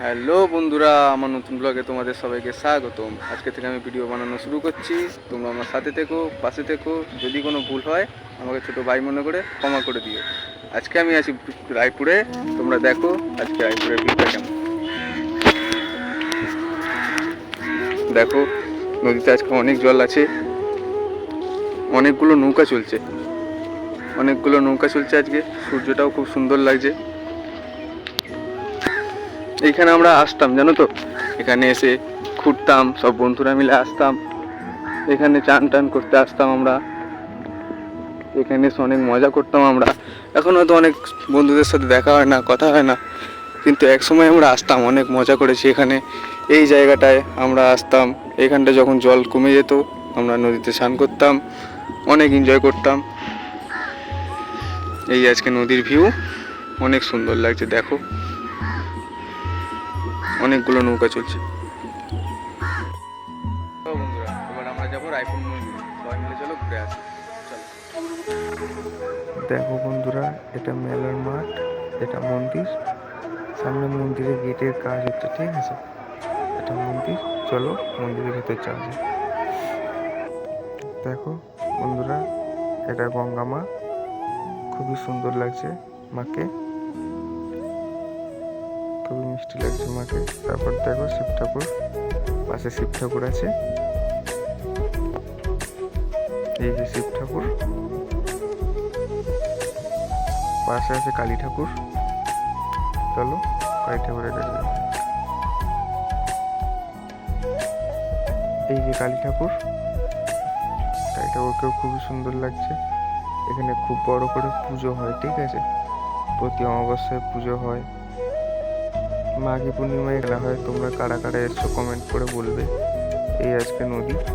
Hello বন্ধুরা, আমার নতুন ব্লগে তোমাদের সবাইকে স্বাগতম। আজকে থেকে আমি ভিডিও বানানো শুরু করছি। তোমরা আমার সাথে থেকো, পাশে থেকো। যদি কোনো ভুল হয় আমাকে ছোটো ভাই মনে করে ক্ষমা করে দিও। আজকে আমি আছি রায়পুরে। তোমরা দেখো আজকে রায়পুরের ভিউটা কেমন। দেখো নদীতে আজকে অনেক জল আছে, অনেকগুলো নৌকা চলছে আজকে। সূর্যটাও খুব সুন্দর লাগছে। এইখানে আমরা আসতাম জানো তো, এখানে এসে ঘুরতাম, সব বন্ধুরা মিলে আসতাম, এখানে চান টান করতে আসতাম আমরা, এখানে এসে অনেক মজা করতাম আমরা। এখন হয়তো অনেক বন্ধুদের সাথে দেখা হয় না, কথা হয় না, কিন্তু এক সময় আমরা আসতাম, অনেক মজা করেছি এখানে। এই জায়গাটায় আমরা আসতাম, এখানটা যখন জল কমে যেত আমরা নদীতে স্নান করতাম, অনেক এনজয় করতাম। এই আজকে নদীর ভিউ অনেক সুন্দর লাগছে, দেখো অনেকগুলো নৌকা চলছে। বন্ধুরা এবার আমরা যাবো রায়পুর মন্দির, সবাই মিলে চলো ঘুরে আসি। দেখো বন্ধুরা, এটা মেলার মাঠ, এটা মন্দির। সামনে মন্দিরের গেটের কাজ হচ্ছে, ঠিক আছে? এটা মন্দির, চলো মন্দিরের ভেতর যাওয়া যায়। দেখো বন্ধুরা, এটা গঙ্গা মা, খুবই সুন্দর লাগছে মাকে, খুবই মিষ্টি লাগছে মাকে। তারপর দেখো শিব ঠাকুর, পাশে শিব ঠাকুর আছে, এই যে শিব ঠাকুর, পাশে আছে কালী ঠাকুর। চলো কালী ঠাকুরের কাছে যাও। এই যে কালী ঠাকুর, কালী ঠাকুরকেও খুবই সুন্দর লাগছে। এখানে খুব বড় করে পুজো হয়, ঠিক আছে? প্রতি অমাবস্যায় পুজো হয়, মাঘী পূর্ণিমায় খেলা হয়। তোমরা কারা কারা এসছো কমেন্ট করে বলবে। এই আজকে নদীতে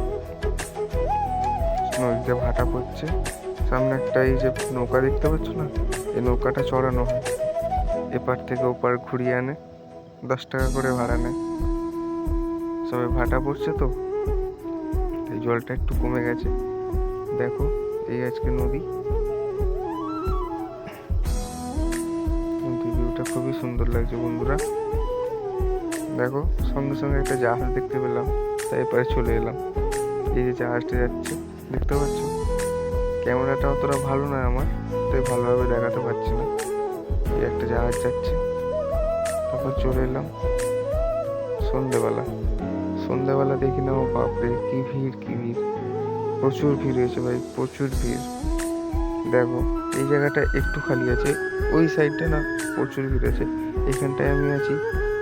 ভাটা পড়ছে। সামনে একটা এই যে নৌকা দেখতে পাচ্ছ না, এই নৌকাটা চড়ানো হয়, এপার থেকে ওপার ঘুরিয়ে আনে, 10 টাকা করে ভাড়া নেয়। সবাই ভাটা পড়ছে তো, এই জলটা একটু কমে গেছে। দেখো এই আজকে নদী ভিউটা খুবই সুন্দর লাগছে বন্ধুরা। দেখো সঙ্গে সঙ্গে একটা জাহাজ দেখতে পেলাম, তাই এপারে চলে এলাম। এই যে জাহাজটা যাচ্ছে, দেখতে পাচ্ছ? ক্যামেরাটা অতটা ভালো নয় আমার, তাই ভালোভাবে দেখাতে পারছি না। এই একটা জাহাজ যাচ্ছে, তারপর চলে এলাম। সন্ধ্যেবেলা দেখি না, ও বাপরে কি ভিড়, প্রচুর ভিড় হয়েছে ভাই, প্রচুর ভিড়। দেখো এই জায়গাটা একটু খালি আছে, ওই সাইডটা না প্রচুর ভিড় আছে। এখানটায় আমি আছি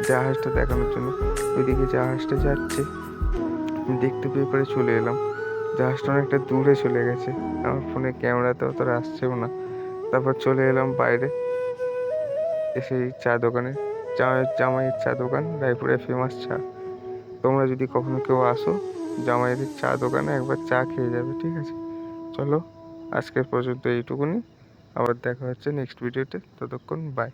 জাহাজটা দেখানোর জন্য। ওইদিকে জাহাজটা যাচ্ছে, দেখতে পেয়ে পরে চলে এলাম। জাহাজটা অনেকটা দূরে চলে গেছে, আমার ফোনে ক্যামেরাতে অতটা আসছেও না। তারপর চলে এলাম বাইরে, এসে চা দোকানে, জামাইয়ের চা দোকান, রায়পুরের ফেমাস চা। তোমরা যদি কখনো কেউ আসো জামাইয়ের চা দোকানে, একবার চা খেয়ে যাবে, ঠিক আছে? চলো আজকের পর্যন্ত এইটুকুনি, আবার দেখা হচ্ছে নেক্সট ভিডিওতে। ততক্ষণ বাই।